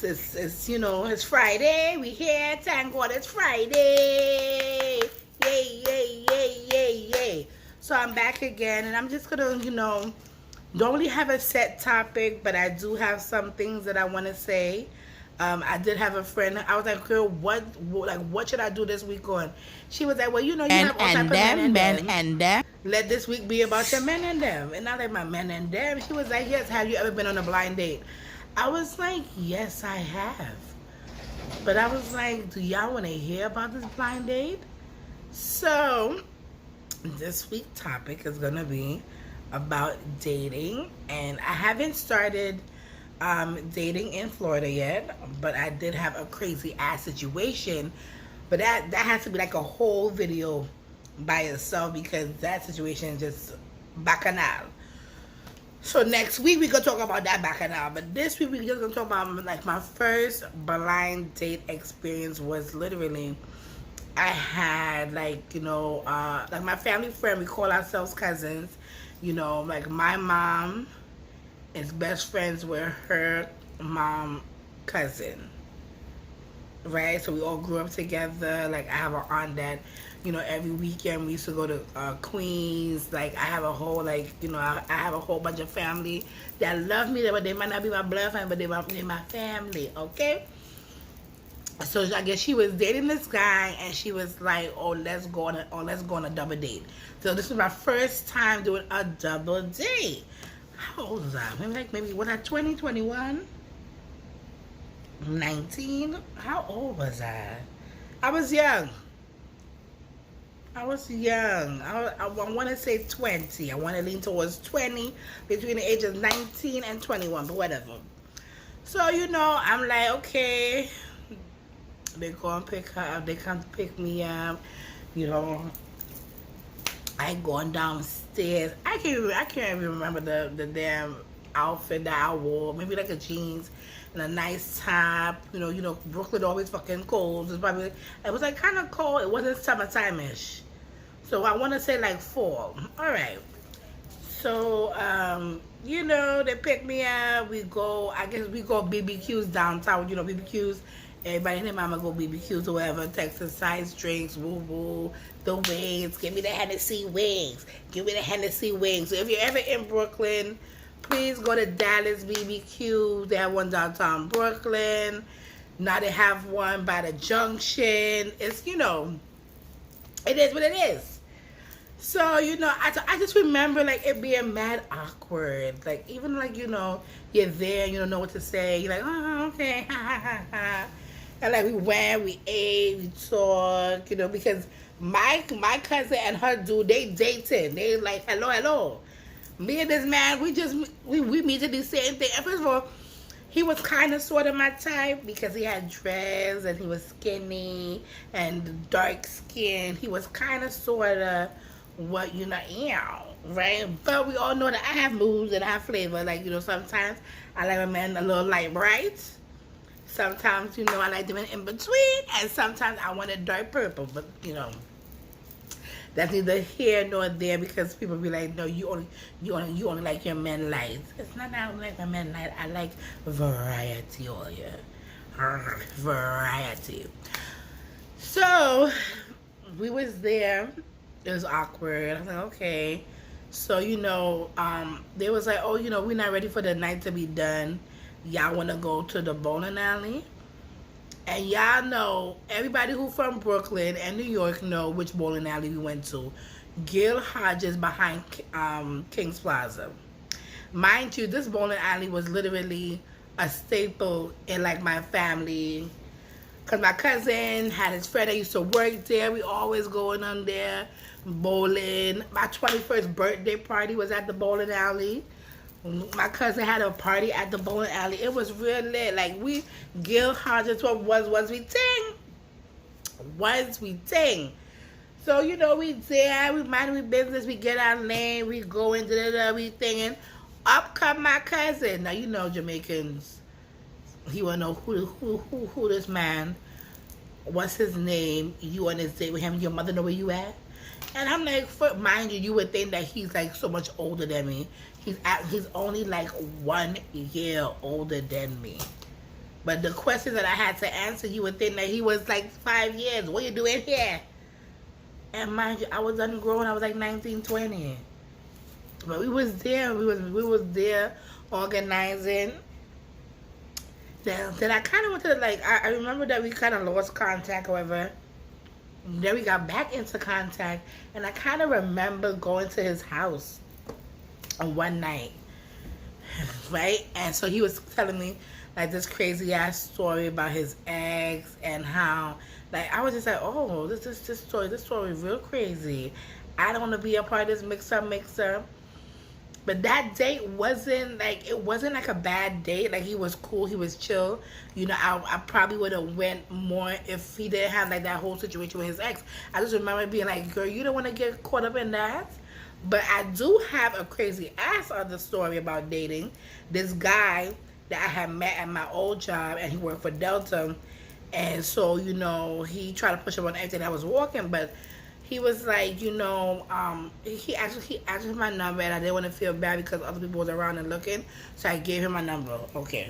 it's you know, it's Friday. We here. Thank God it's Friday. Yay, yay, yay, yay, yay. So I'm back again, and I'm just gonna, don't really have a set topic, but I do have some things that I want to say. I did have a friend. I was like, girl, what should I do this week on? She was like, well, you have all type of men and them. Let this week be about your men and them. And I like my men and them. She was like, yes, have you ever been on a blind date? I was like, yes, I have. But I was like, do y'all want to hear about this blind date? So, this week's topic is going to be about dating. And I haven't started dating in Florida yet, but I did have a crazy ass situation. But that has to be like a whole video by itself, because that situation is just bacchanal. So next week we gonna talk about that bacchanal, but this week we just gonna talk about like my first blind date experience. Was literally, I had like my family friend, we call ourselves cousins, like my mom is best friends with her mom cousin, right? So we all grew up together. Like I have an aunt that, every weekend we used to go to Queens. Like I have a whole I have a whole bunch of family that love me, but they might not be my blood family, but they're my family, okay? So I guess she was dating this guy, and she was like, let's go on a double date. So this was my first time doing a double date. How old was I? Maybe was I 20, 21? 19? How old was I? I was young. I want to say 20. I want to lean towards 20, between the ages of 19 and 21, but whatever. So, I'm like, okay. They go and pick her up. They come to pick me up. I going downstairs. I can't even remember the damn outfit that I wore. Maybe like a jeans and a nice top. Brooklyn always fucking cold. It was like kind of cold. It wasn't summertime-ish. So I want to say like fall. All right. So they pick me up. We go. I guess we go BBQs downtown. BBQs. Everybody and their mama go BBQs or whatever. Texas size drinks, woo woo, the wings. Give me the Hennessy wings. Give me the Hennessy wings. So if you're ever in Brooklyn, please go to Dallas BBQ. They have one downtown Brooklyn. Now they have one by the Junction. It's, it is what it is. So, I just remember, like, it being mad awkward. Like, even, like, you're there, you don't know what to say. You're like, oh, okay, ha, ha, ha, ha. And, like, we went, we ate, we talked, because my cousin and her dude, they dated. They like, hello. Me and this man, we meet to the same thing. And first of all, he was kind of sort of my type, because he had dreads and he was skinny and dark skin. He was kind of sort of what right? But we all know that I have moods and I have flavor. Like, sometimes I like a man a little light bright. Sometimes, I like them in between, and sometimes I want a dark purple. But that's neither here nor there, because people be like, no, you only like your men light. It's not that I don't like my men light. I like variety, all variety. So we was there. It was awkward. I was like, okay. So, they was like, oh, we're not ready for the night to be done. Y'all want to go to the bowling alley? And y'all know, everybody who from Brooklyn and New York know which bowling alley we went to. Gil Hodges behind King's Plaza. Mind you, this bowling alley was literally a staple in, like, my family. Because my cousin had his friend that used to work there. We always going on there, bowling. My 21st birthday party was at the bowling alley. My cousin had a party at the bowling alley. It was real lit. Like, Gil Hodges was we ting. So, we there, we mind we business, we get our lane, we go into everything, and up come my cousin. Now, Jamaicans, he want to know who this man, what's his name, you on this date with him, your mother know where you at? And I'm like, mind you, you would think that he's like so much older than me. He's only like 1 year older than me. But the questions that I had to answer, you would think that he was like 5 years. What you doing here? And mind you, I was ungrown. I was like 19, 20. But we was there. We was there organizing. Then I kind of went to like I remember that we kind of lost contact, however. Then we got back into contact, and I kind of remember going to his house on one night, right? And so he was telling me like this crazy ass story about his ex and how like I was just like, oh, this story is real crazy. I don't want to be a part of this mixer. But that date wasn't like a bad date. Like he was cool, he was chill. You know, I probably would have went more if he didn't have like that whole situation with his ex. I just remember being like, girl, you don't want to get caught up in that. But I do have a crazy ass other story about dating. This guy that I had met at my old job, and he worked for Delta, and so you know he tried to push up on everything I was walking, but he was like, you know, he asked me my number, and I didn't want to feel bad because other people was around and looking, so I gave him my number. Okay,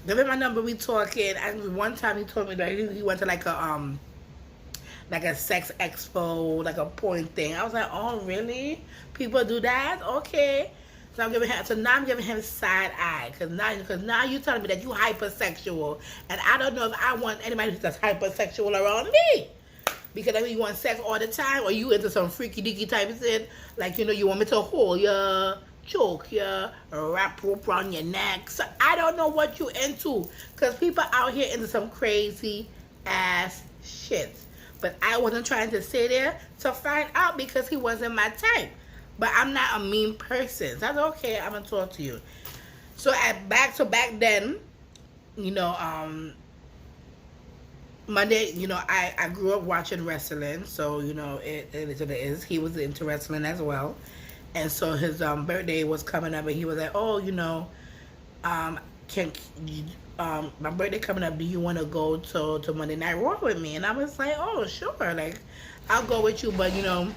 gave him my number. We talking. And one time he told me that he went to like a sex expo, like a porn thing. I was like, oh really? People do that? Okay. So now I'm giving him side eye, cause now you telling me that you hypersexual, and I don't know if I want anybody that's hypersexual around me. Because I mean, you want sex all the time, or you into some freaky deaky type of shit, like you know you want me to hold ya, choke ya, wrap rope around your neck. So I don't know what you into, cause people out here into some crazy ass shit. But I wasn't trying to sit there to find out because he wasn't my type. But I'm not a mean person. So I said, okay, I'm gonna talk to you. So back then, you know, Monday, you know, I grew up watching wrestling, so you know it is what it is. He was into wrestling as well, and so his birthday was coming up, and he was like, oh, you know, my birthday coming up, do you want to go to Monday Night Raw with me? And I was like, oh sure, like I'll go with you, but you know,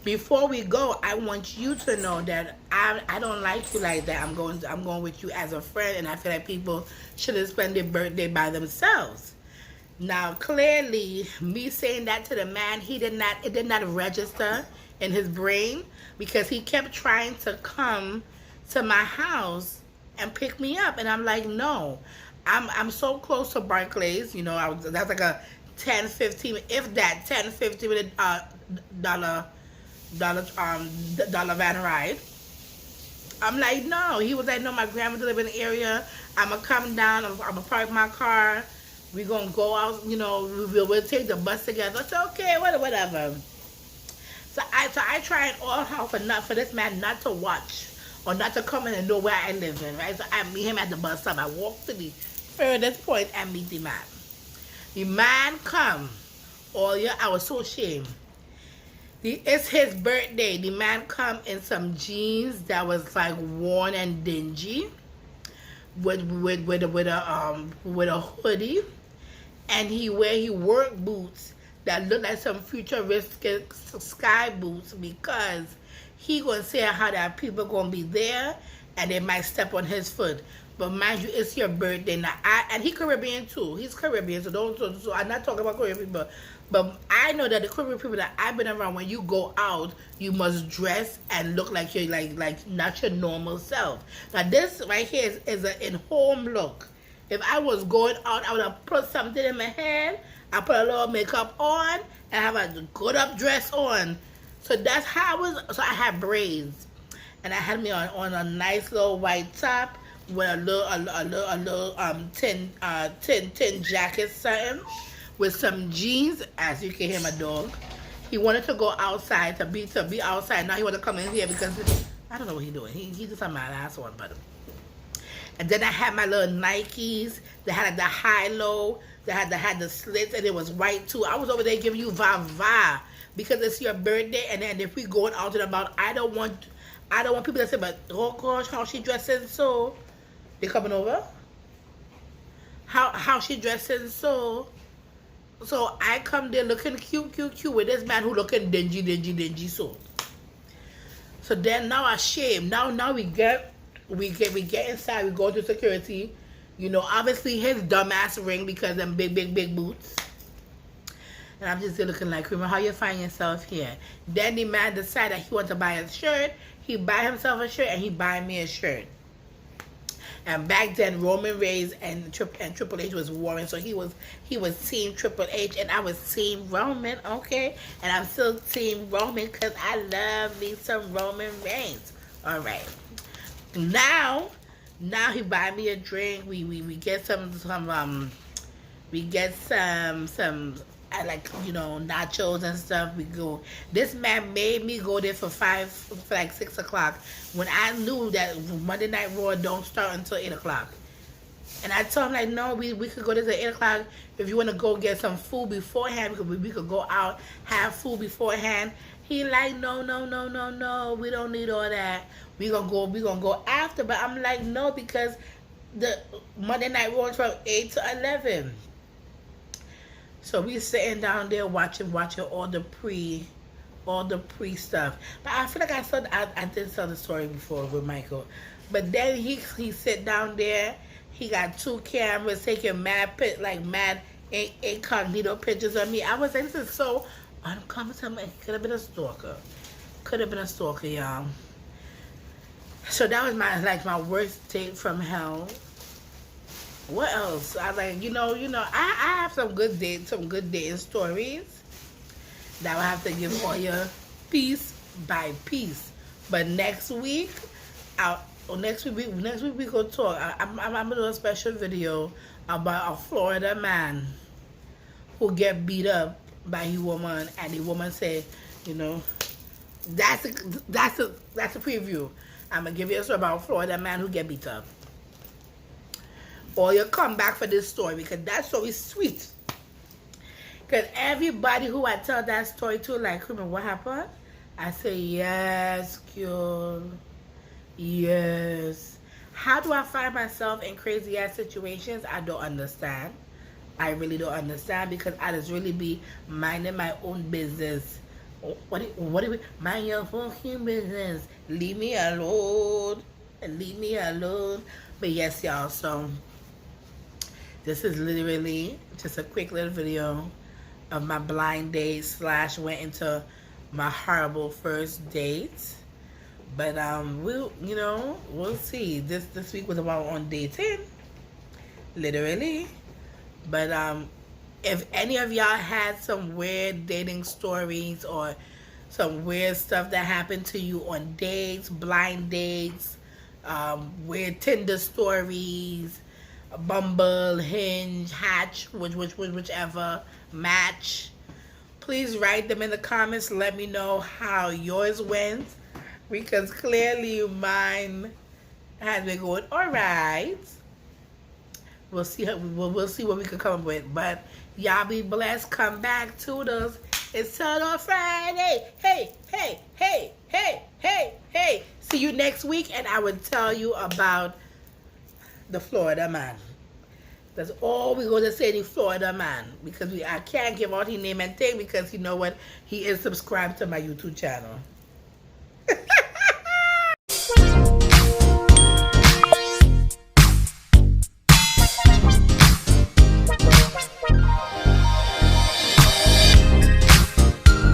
before we go, I want you to know that I don't like you like that. I'm going with you as a friend, and I feel like people shouldn't spend their birthday by themselves. Now, clearly, me saying that to the man, it did not register in his brain, because he kept trying to come to my house and pick me up, and I'm like, no, I'm so close to Barclays, you know, that's like a 10-15, if that 10-15 minute dollar van ride. I'm like, no. He was like, no, my grandmother live in the area. I'm gonna come down. I'm gonna park my car. We gonna go out. You know, we'll take the bus together. It's okay, whatever. So I tried all hard for this man not to watch or not to come in and know where I live in, right? So I meet him at the bus stop. I walk to the furthest point and meet the man. The man come. Oh yeah, I was so ashamed. It's his birthday. The man come in some jeans that was like worn and dingy, with a hoodie, and he work boots that look like some futuristic sky boots, because he gonna say how that people gonna be there and they might step on his foot. But mind you, it's your birthday now. And he Caribbean too. He's Caribbean, so I'm not talking about Caribbean people. But I know that the Caribbean people that I've been around, when you go out, you must dress and look like you're like not your normal self. Now this right here is an in-home look. If I was going out, I would have put something in my head. I put a little makeup on and have a good up dress on. So that's how I was. So I had braids, and I had me on a nice little white top with a little tin jacket something, with some jeans. As you can hear my dog, he wanted to go outside to be outside. Now he want to come in here because I don't know what he's doing. He just had my last one, but. And then I had my little Nikes that had the high-low, that had the slits, and it was white too. I was over there giving you va because it's your birthday, and then if we going out and about, I don't want people to say, but oh gosh, how she dressing so. They coming over? How she dressing so. So I come there looking cute with this man who looking dingy so. So then now I shame. Now we get inside, we go to security, You know, obviously his dumbass ring because them big boots. And I'm just there looking like, Creamer, how you find yourself here? Then the man decided he wanted to buy a shirt. He buy himself a shirt and he buy me a shirt. And back then, Roman Reigns and Triple H was warring, so he was team Triple H, and I was team Roman, okay? And I'm still team Roman because I love me some Roman Reigns. All right. Now he buy me a drink. We get some we get some I like, you know, nachos and stuff. We go. This man made me go there for like 6 o'clock when I knew that Monday Night Raw don't start until 8 o'clock. And I told him, like, no, we could go there at 8 o'clock if you want to go get some food beforehand. We could go out, have food beforehand. He like, no, we don't need all that. We gonna go after. But I'm like, no, because the Monday Night Raw is from 8 to 11. So we sitting down there watching all the pre stuff. But I feel like I did tell the story before with Michael. But then he sit down there. He got 2 cameras taking mad incognito pictures of me. I was like, this is so uncomfortable. It could have been a stalker. Y'all. So that was my worst date from hell. What else? I like, you know, I have some good dating stories that I will have to give all you piece by piece. But next week we go talk. I'm gonna do a special video about a Florida man who get beat up by his woman, and the woman said, you know, that's a preview. I'm gonna give you a story about a Florida man who get beat up. Or you come back for this story because that story is sweet. Because everybody who I tell that story to, like, what happened? I say, yes, girl. Yes. How do I find myself in crazy ass situations? I don't understand. I really don't understand because I just really be minding my own business. What do we mind your fucking business? Leave me alone. But yes, y'all, so this is literally just a quick little video of my blind date / went into my horrible first date. But we'll see. This week was about on dating, literally. But if any of y'all had some weird dating stories or some weird stuff that happened to you on dates, blind dates, weird Tinder stories, Bumble, Hinge, Hatch, whichever, Match, please write them in the comments. Let me know how yours went, because clearly mine has been going all right. We'll see we'll see what we can come up with. But y'all be blessed. Come back, Toodles. It's Toodle Friday. Hey. See you next week, and I will tell you about the Florida man. That's all we're going to say, the Florida man, because I can't give out his name and thing, because you know what, he is subscribed to my YouTube channel.